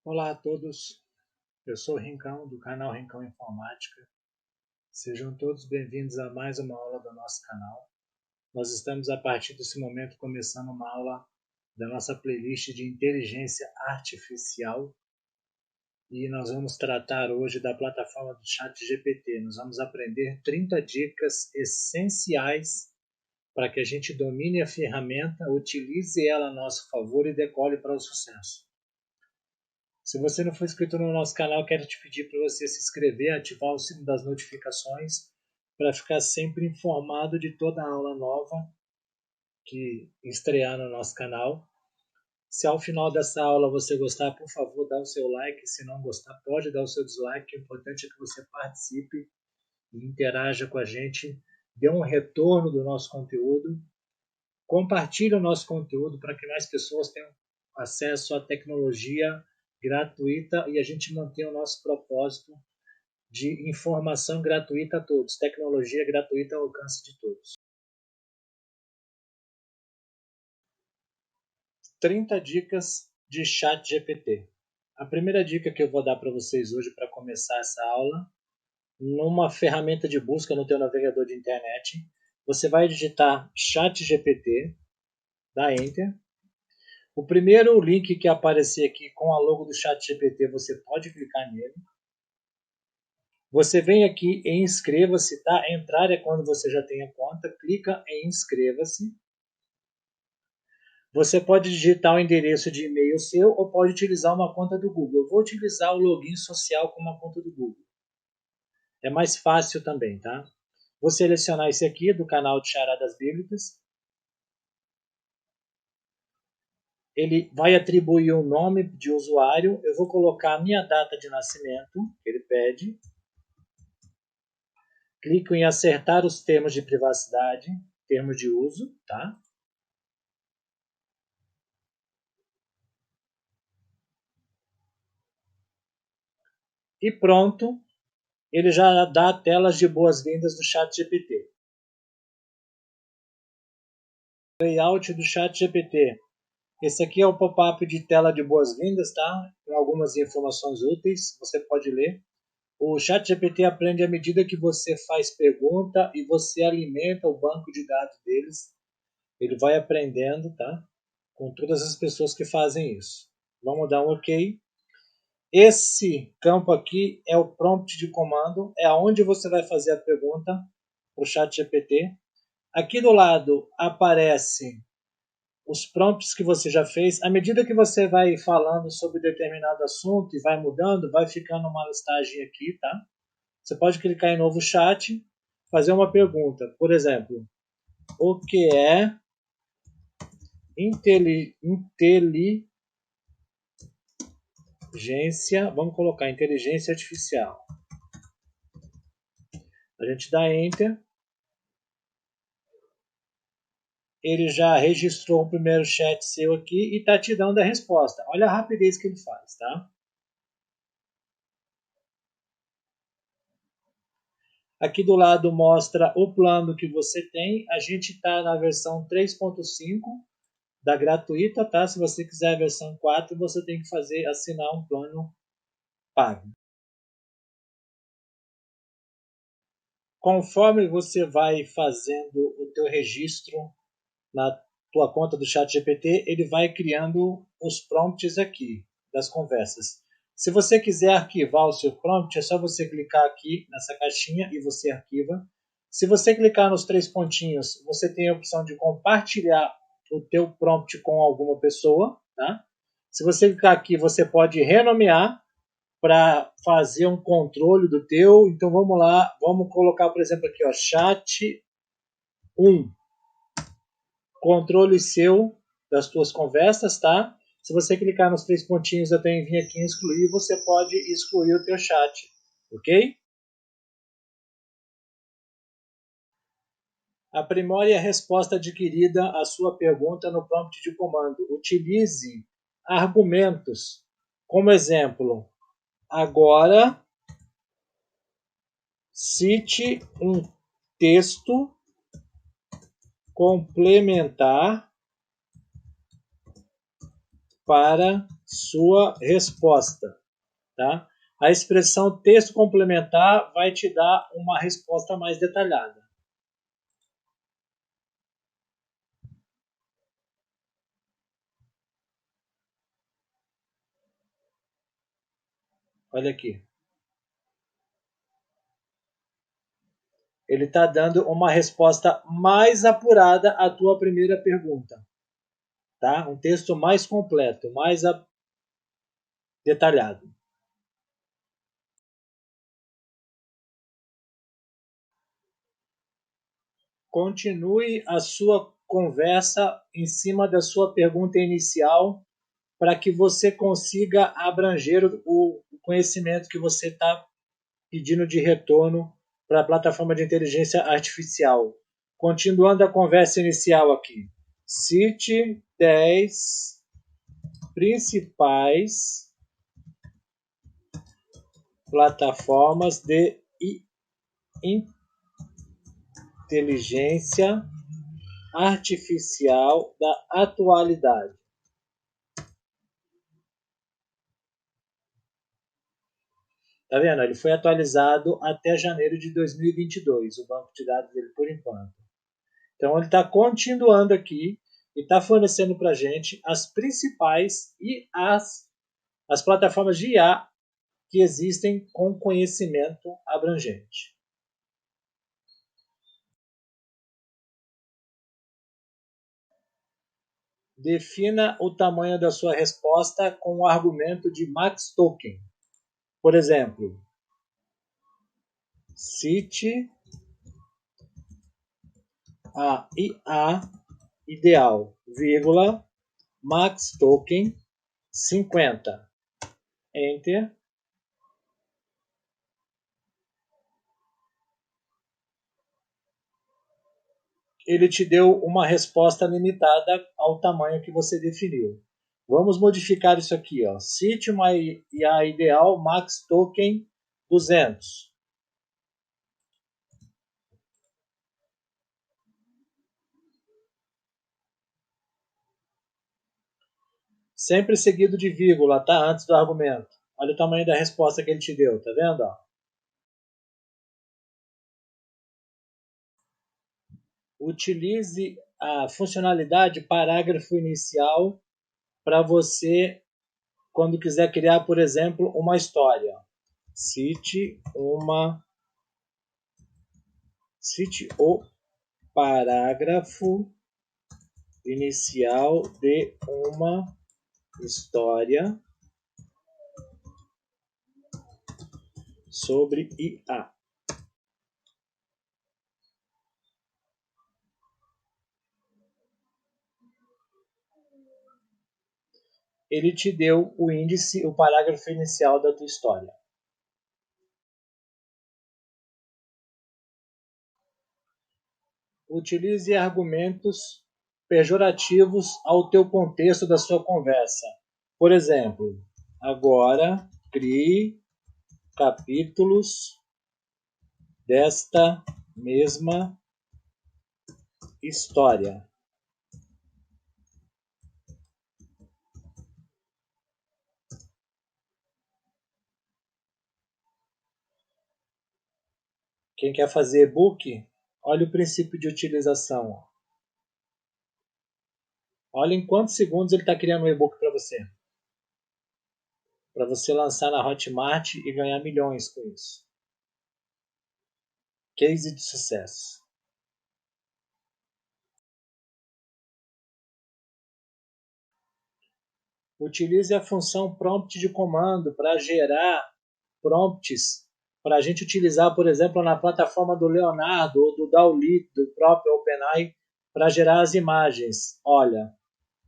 Olá a todos, eu sou o Rincão, do canal Rincão Informática. Sejam todos bem-vindos a mais uma aula do nosso canal. Nós estamos, a partir desse momento, começando uma aula da nossa playlist de inteligência artificial. E nós vamos tratar hoje da plataforma do ChatGPT. Nós vamos aprender 30 dicas essenciais para que a gente domine a ferramenta, utilize ela a nosso favor e decole para o sucesso. Se você não for inscrito no nosso canal, quero te pedir para você se inscrever, ativar o sino das notificações para ficar sempre informado de toda a aula nova que estrear no nosso canal. Se ao final dessa aula você gostar, por favor, dá o seu like. Se não gostar, pode dar o seu dislike. O importante é que você participe e interaja com a gente, dê um retorno do nosso conteúdo, compartilhe o nosso conteúdo para que mais pessoas tenham acesso à tecnologia gratuita e a gente mantenha o nosso propósito de informação gratuita a todos, tecnologia gratuita ao alcance de todos. 30 dicas de ChatGPT. A primeira dica que eu vou dar para vocês hoje para começar essa aula, numa ferramenta de busca no teu navegador de internet, você vai digitar ChatGPT, dá Enter. O primeiro link que aparecer aqui com a logo do ChatGPT, você pode clicar nele. Você vem aqui em inscreva-se, tá? Entrar é quando você já tem a conta, clica em inscreva-se. Você pode digitar o endereço de e-mail seu ou pode utilizar uma conta do Google. Eu vou utilizar o login social com uma conta do Google. É mais fácil também, tá? Vou selecionar esse aqui do canal de Charadas Bíblicas. Ele vai atribuir um nome de usuário. Eu vou colocar a minha data de nascimento, que ele pede. Clico em acertar os termos de privacidade, termos de uso, tá? E pronto, ele já dá telas de boas-vindas do ChatGPT. Layout do ChatGPT. Esse aqui é o pop-up de tela de boas-vindas, tá? Com algumas informações úteis, você pode ler. O ChatGPT aprende à medida que você faz pergunta e você alimenta o banco de dados deles. Ele vai aprendendo, tá? Com todas as pessoas que fazem isso. Vamos dar um OK. Esse campo aqui é o prompt de comando, é onde você vai fazer a pergunta para o ChatGPT. Aqui do lado aparece os prompts que você já fez. À medida que você vai falando sobre determinado assunto e vai mudando, vai ficando uma listagem aqui, tá? Você pode clicar em novo chat, fazer uma pergunta. Por exemplo, o que é inteligência? Vamos colocar inteligência artificial. A gente dá Enter. Ele já registrou o primeiro chat seu aqui e está te dando a resposta. Olha a rapidez que ele faz, tá? Aqui do lado mostra o plano que você tem. A gente está na versão 3.5 da gratuita, tá? Se você quiser a versão 4, você tem que assinar um plano pago. Conforme você vai fazendo o teu registro na tua conta do ChatGPT, ele vai criando os prompts aqui das conversas. Se você quiser arquivar o seu prompt, é só você clicar aqui nessa caixinha e você arquiva. Se você clicar nos 3 pontinhos, você tem a opção de compartilhar o teu prompt com alguma pessoa, tá? Se você clicar aqui, você pode renomear para fazer um controle do teu. Então vamos lá, vamos colocar, por exemplo, aqui, ó, chat 1. Controle seu das tuas conversas, tá? Se você clicar nos 3 pontinhos, eu tenho que vir aqui em excluir, você pode excluir o teu chat, ok? Aprimore a resposta adquirida à sua pergunta no prompt de comando. Utilize argumentos. Como exemplo, agora cite um texto complementar para sua resposta, tá? A expressão texto complementar vai te dar uma resposta mais detalhada. Olha aqui. Ele está dando uma resposta mais apurada à tua primeira pergunta. Tá? Um texto mais completo, mais detalhado. Continue a sua conversa em cima da sua pergunta inicial para que você consiga abranger o conhecimento que você está pedindo de retorno para a plataforma de inteligência artificial. Continuando a conversa inicial aqui. Cite 10 principais plataformas de inteligência artificial da atualidade. Tá vendo? Ele foi atualizado até janeiro de 2022, o banco de dados dele por enquanto. Então ele está continuando aqui e está fornecendo para a gente as principais e as plataformas de IA que existem com conhecimento abrangente. Defina o tamanho da sua resposta com o argumento de Max Token. Por exemplo, cite a IA ideal, vírgula, Max Token 50. Enter. Ele te deu uma resposta limitada ao tamanho que você definiu. Vamos modificar isso aqui. Ó. Cite uma IA ideal Max Token 200. Sempre seguido de vírgula, tá? Antes do argumento. Olha o tamanho da resposta que ele te deu, tá vendo? Ó? Utilize a funcionalidade parágrafo inicial para você, quando quiser criar, por exemplo, uma história. Cite o parágrafo inicial de uma história sobre IA. Ele te deu o índice, o parágrafo inicial da tua história. Utilize argumentos pejorativos ao teu contexto da sua conversa. Por exemplo, agora crie capítulos desta mesma história. Quem quer fazer e-book, olha o princípio de utilização. Olha em quantos segundos ele está criando um e-book para você. Para você lançar na Hotmart e ganhar milhões com isso. Case de sucesso. Utilize a função prompt de comando para gerar prompts para a gente utilizar, por exemplo, na plataforma do Leonardo ou do DALL-E, do próprio OpenAI, para gerar as imagens. Olha,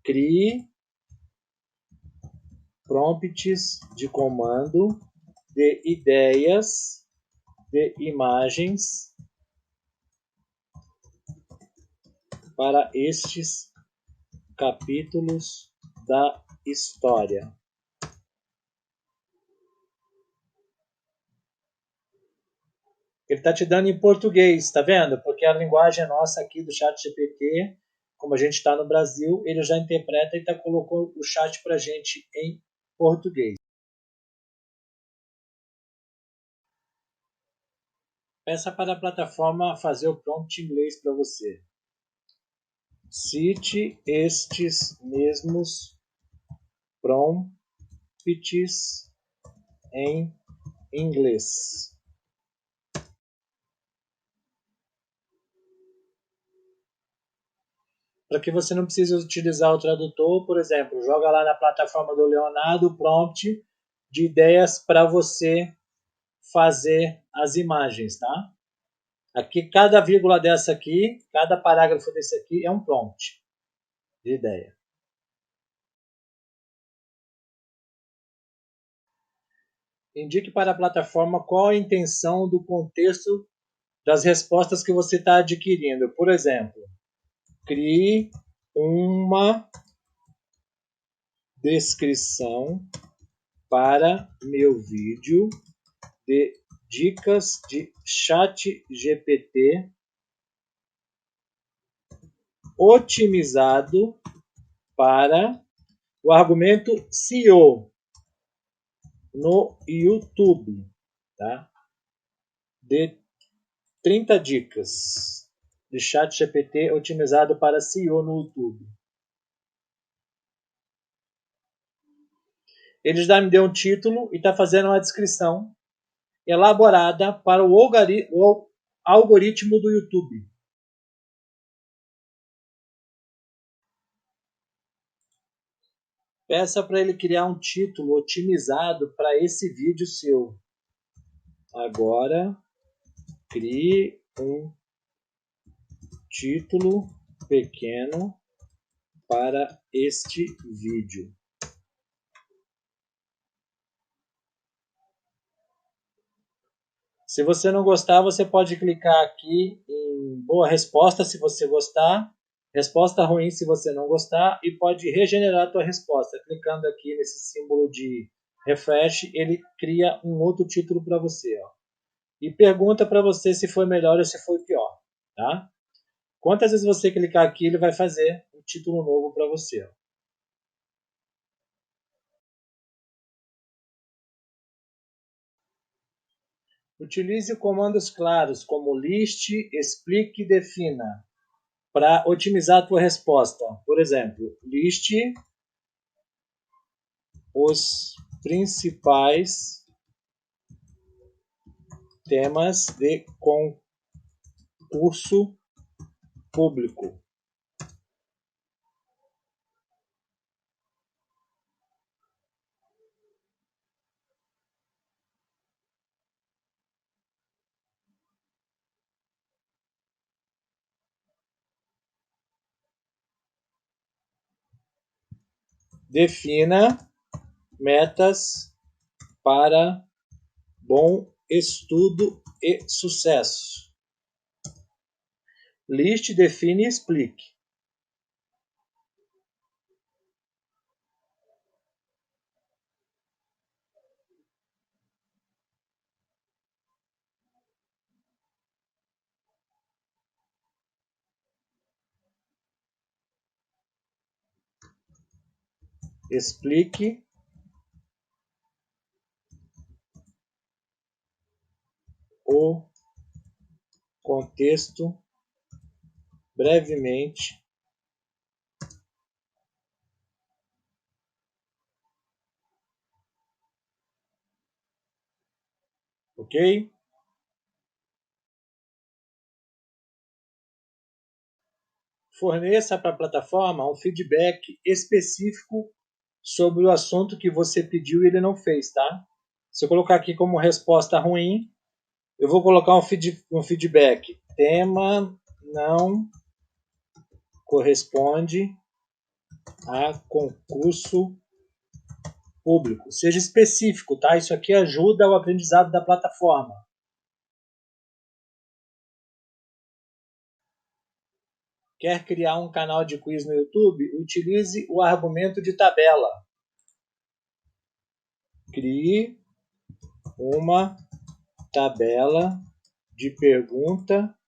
crie prompts de comando de ideias de imagens para estes capítulos da história. Ele está te dando em português, tá vendo? Porque a linguagem nossa aqui do ChatGPT como a gente está no Brasil, ele já interpreta e colocou o chat para a gente em português. Peça para a plataforma fazer o prompt em inglês para você. Cite estes mesmos prompts em inglês. Para que você não precise utilizar o tradutor, por exemplo, joga lá na plataforma do Leonardo o prompt de ideias para você fazer as imagens, tá? Aqui, cada vírgula dessa aqui, cada parágrafo desse aqui é um prompt de ideia. Indique para a plataforma qual a intenção do contexto das respostas que você está adquirindo. Por exemplo, crie uma descrição para meu vídeo de dicas de ChatGPT otimizado para o argumento SEO no YouTube, tá? De 30 dicas de ChatGPT otimizado para SEO no YouTube. Ele já me deu um título e está fazendo uma descrição elaborada para o algoritmo do YouTube. Peça para ele criar um título otimizado para esse vídeo seu. Agora, crie um título pequeno para este vídeo. Se você não gostar, você pode clicar aqui em boa resposta se você gostar, resposta ruim se você não gostar, e pode regenerar a tua resposta. Clicando aqui nesse símbolo de refresh, ele cria um outro título para você, ó. E pergunta para você se foi melhor ou se foi pior, tá? Quantas vezes você clicar aqui, ele vai fazer um título novo para você, ó. Utilize comandos claros como list, explique e defina para otimizar a tua resposta. Por exemplo, liste os principais temas de concurso público. Defina metas para bom estudo e sucesso. Liste, define e explique. Explique o contexto brevemente. Ok? Forneça para a plataforma um feedback específico sobre o assunto que você pediu e ele não fez, tá? Se eu colocar aqui como resposta ruim, eu vou colocar um feedback. Tema não corresponde a concurso público. Seja específico, tá? Isso aqui ajuda o aprendizado da plataforma. Quer criar um canal de quiz no YouTube? Utilize o argumento de tabela. Crie uma tabela de pergunta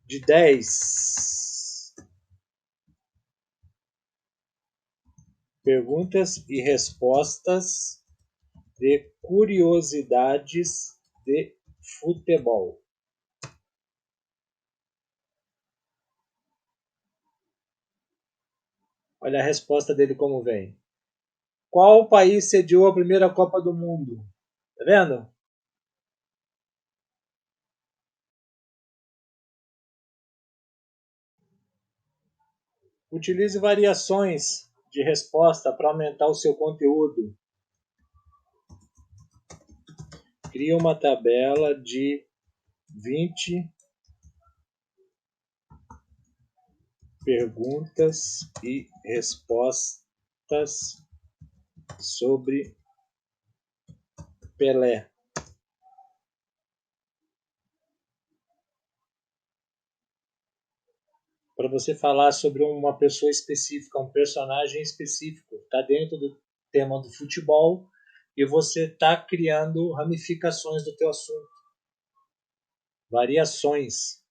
de 10 Perguntas e respostas de curiosidades de futebol. Olha a resposta dele como vem. Qual país sediou a primeira Copa do Mundo? Tá vendo? Utilize variações de resposta para aumentar o seu conteúdo. Crie uma tabela de 20 perguntas e respostas sobre Pelé. Para você falar sobre uma pessoa específica, um personagem específico, está dentro do tema do futebol e você está criando ramificações do teu assunto, variações.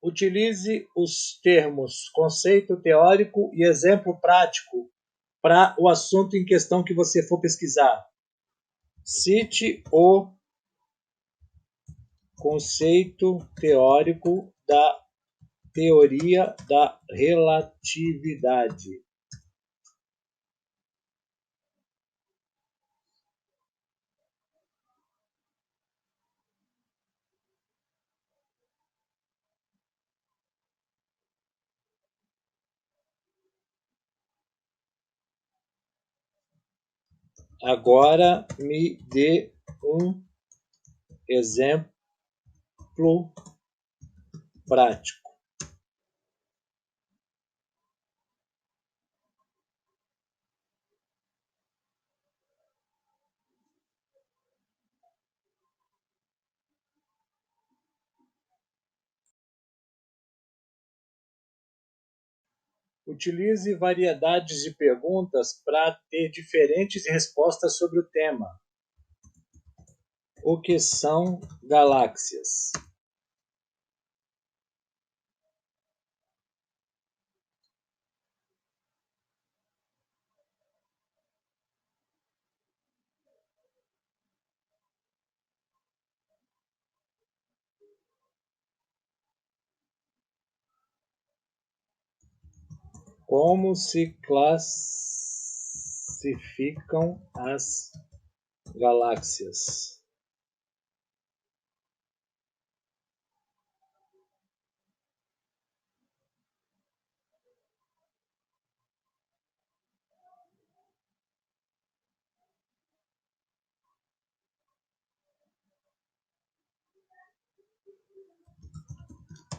Utilize os termos conceito teórico e exemplo prático para o assunto em questão que você for pesquisar. Cite o conceito teórico da teoria da relatividade. Agora me dê um exemplo prático. Utilize variedades de perguntas para ter diferentes respostas sobre o tema. O que são galáxias? Como se classificam as galáxias?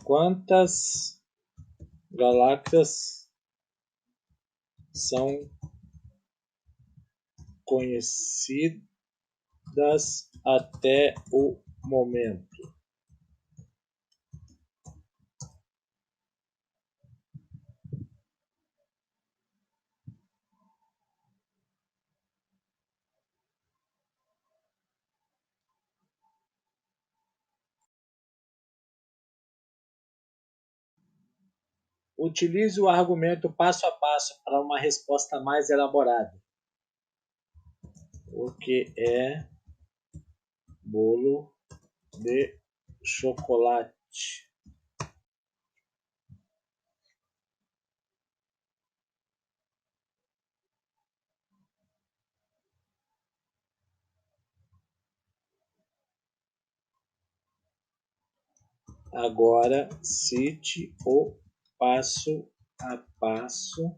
Quantas galáxias são conhecidas até o momento? Utilize o argumento passo a passo para uma resposta mais elaborada. O que é bolo de chocolate? Agora cite o passo a passo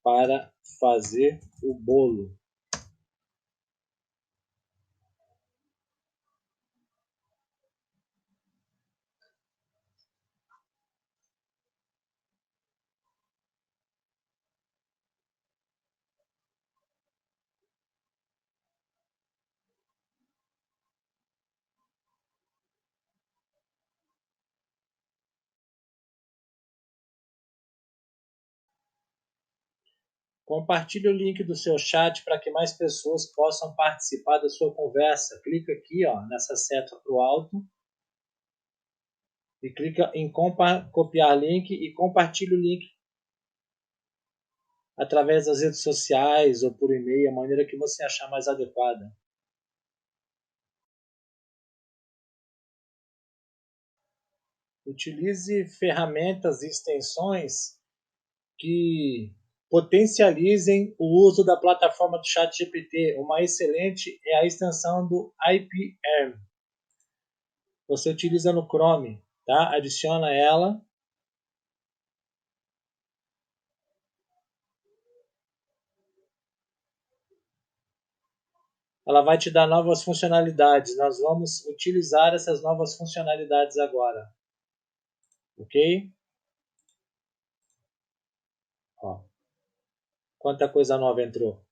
para fazer o bolo. Compartilhe o link do seu chat para que mais pessoas possam participar da sua conversa. Clica aqui, ó, nessa seta para o alto e clica em copiar link e compartilha o link através das redes sociais ou por e-mail, a maneira que você achar mais adequada. Utilize ferramentas e extensões que potencializem o uso da plataforma do ChatGPT. Uma excelente é a extensão do IPM. Você utiliza no Chrome, tá? Adiciona ela. Ela vai te dar novas funcionalidades. Nós vamos utilizar essas novas funcionalidades agora. Ok? Ó, quanta coisa nova entrou.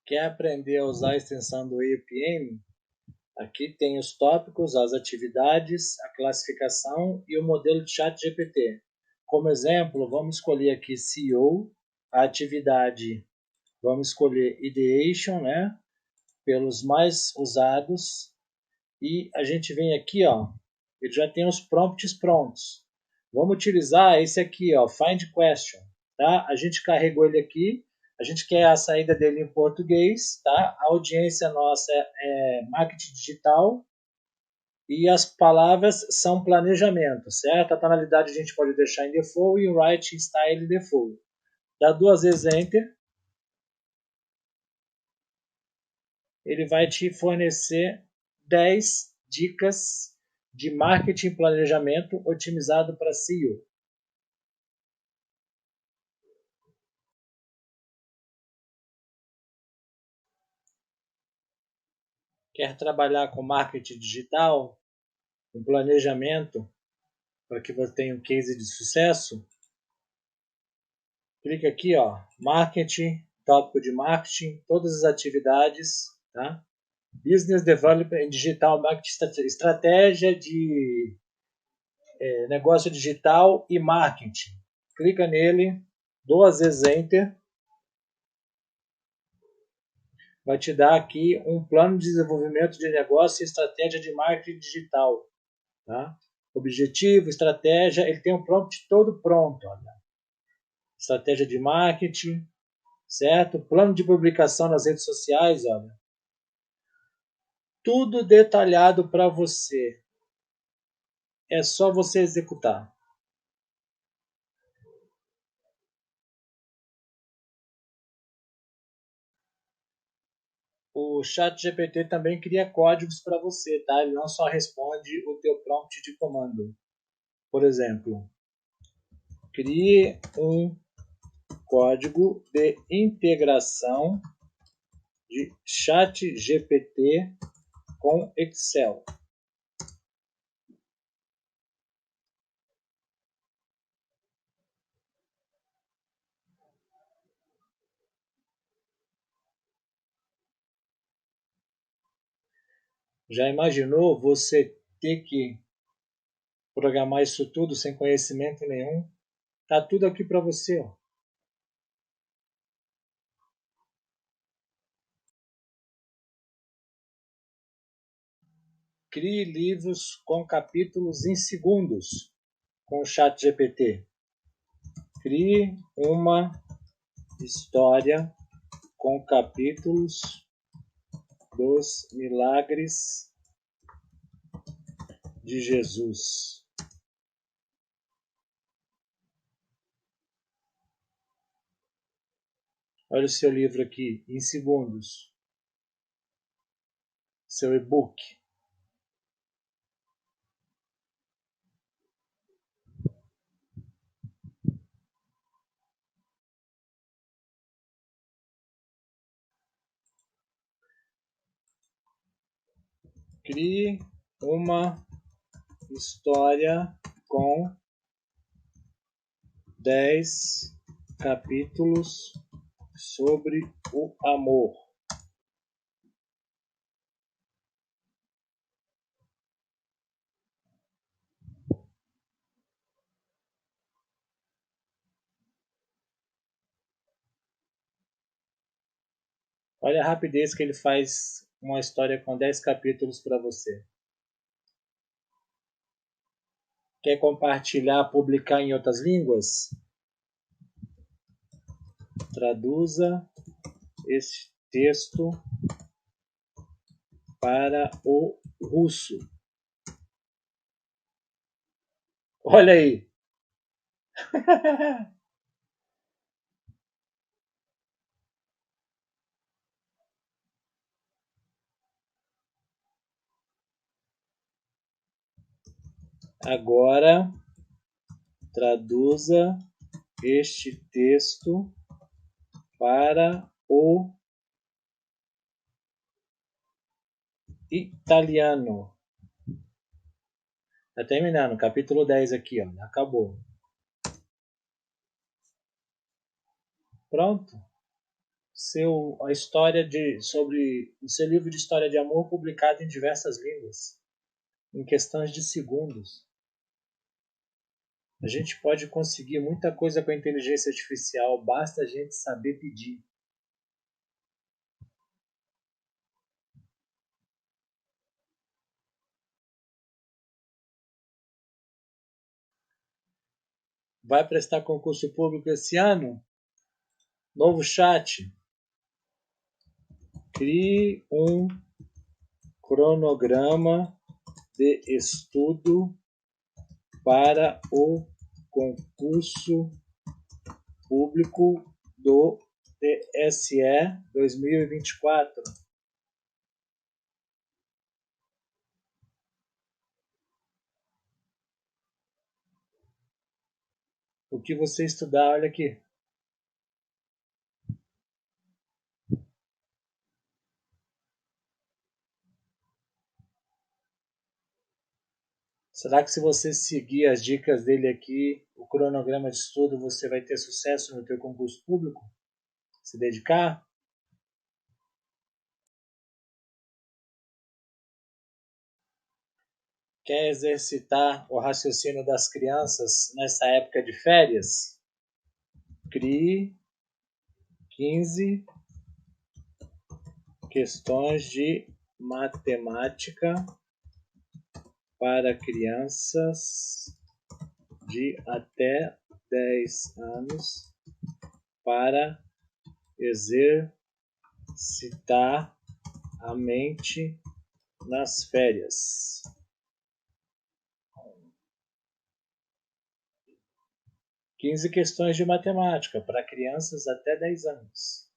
Quer aprender a usar a extensão do EPM? Aqui tem os tópicos, as atividades, a classificação e o modelo de chat GPT. Como exemplo, vamos escolher aqui CEO, a atividade, vamos escolher Ideation, né? Pelos mais usados. E a gente vem aqui, ó, ele já tem os prompts prontos. Vamos utilizar esse aqui, ó, Find Question, tá? A gente carregou ele aqui, a gente quer a saída dele em português, tá? A audiência nossa é marketing digital e as palavras são planejamento, certo? A tonalidade a gente pode deixar em default e o writing style default. Dá 2 vezes Enter, ele vai te fornecer 10 dicas de marketing e planejamento otimizado para SEO. Quer trabalhar com marketing digital, com planejamento, para que você tenha um case de sucesso? Clica aqui, ó, marketing, tópico de marketing, todas as atividades, tá? Business Development Digital Marketing, estratégia de negócio digital e marketing. Clica nele, 2 vezes Enter. Vai te dar aqui um plano de desenvolvimento de negócio e estratégia de marketing digital. Tá? Objetivo, estratégia, ele tem um prompt todo pronto. Olha. Estratégia de marketing, certo? Plano de publicação nas redes sociais, olha. Tudo detalhado para você. É só você executar. O ChatGPT também cria códigos para você, tá? Ele não só responde o teu prompt de comando. Por exemplo, crie um código de integração de ChatGPT com Excel. Já imaginou você ter que programar isso tudo sem conhecimento nenhum? Tá tudo aqui para você, ó. Crie livros com capítulos em segundos com o ChatGPT. Crie uma história com capítulos dos milagres de Jesus. Olha o seu livro aqui, em segundos. Seu e-book. Crie uma história com 10 capítulos sobre o amor. Olha a rapidez que ele faz uma história com 10 capítulos para você. Quer compartilhar, publicar em outras línguas? Traduza este texto para o russo. Olha aí! Agora, traduza este texto para o italiano. Tá terminando, capítulo 10 aqui, ó. Acabou. Pronto. A história sobre o seu livro de história de amor publicado em diversas línguas, em questões de segundos. A gente pode conseguir muita coisa com a inteligência artificial, basta a gente saber pedir. Vai prestar concurso público esse ano? Novo chat. Crie um cronograma de estudo para o concurso público do TSE 2024. O que você estudar, olha aqui. Será que se você seguir as dicas dele aqui, o cronograma de estudo, você vai ter sucesso no teu concurso público? Se dedicar? Quer exercitar o raciocínio das crianças nessa época de férias? Crie 15 questões de matemática para crianças de até 10 anos para exercitar a mente nas férias. 15 questões de matemática para crianças até 10 anos.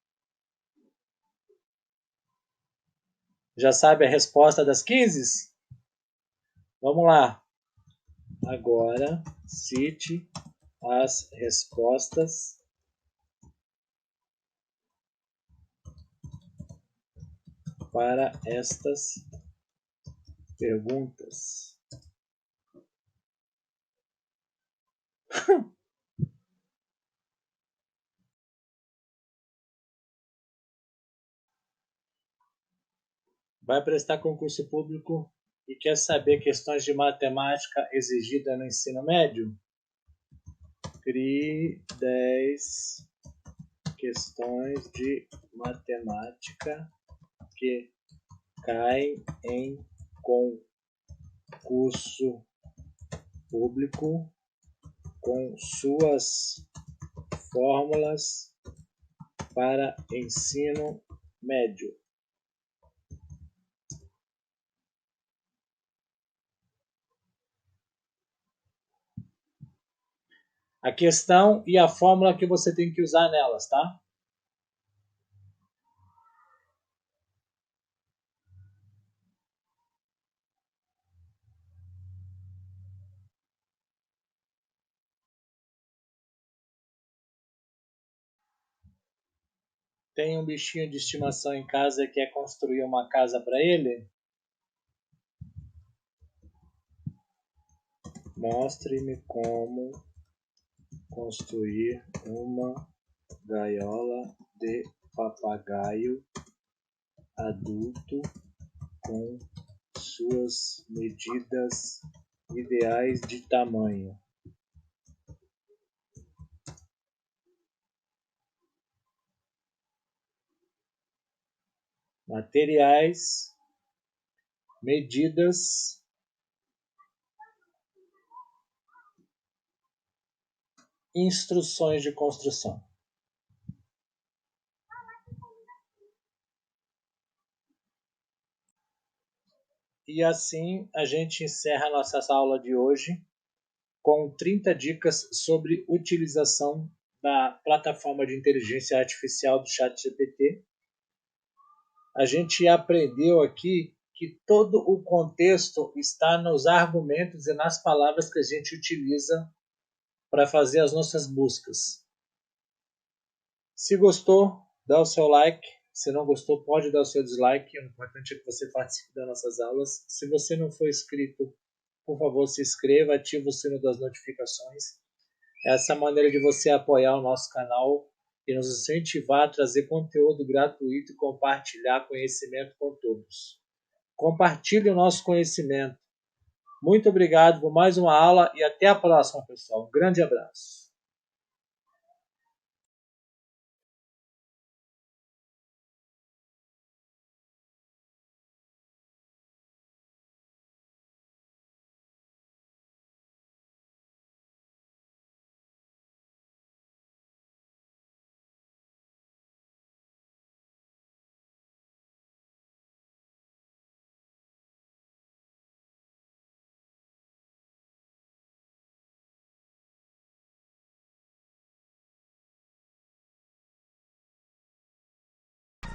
Já sabe a resposta das 15? Vamos lá. Agora, cite as respostas para estas perguntas. Vai prestar concurso público e quer saber questões de matemática exigida no ensino médio? Crie 10 questões de matemática que caem em concurso público com suas fórmulas para ensino médio. A questão e a fórmula que você tem que usar nelas, tá? Tem um bichinho de estimação em casa que quer construir uma casa para ele? Mostre-me como construir uma gaiola de papagaio adulto com suas medidas ideais de tamanho. materiais, medidas, instruções de construção. E assim a gente encerra a nossa aula de hoje com 30 dicas sobre utilização da plataforma de inteligência artificial do ChatGPT. A gente aprendeu aqui que todo o contexto está nos argumentos e nas palavras que a gente utiliza para fazer as nossas buscas. Se gostou, dá o seu like. Se não gostou, pode dar o seu dislike. O importante é que você participe das nossas aulas. Se você não for inscrito, por favor, se inscreva, ative o sino das notificações. Essa é a maneira de você apoiar o nosso canal e nos incentivar a trazer conteúdo gratuito e compartilhar conhecimento com todos. Compartilhe o nosso conhecimento. Muito obrigado por mais uma aula e até a próxima, pessoal. Um grande abraço.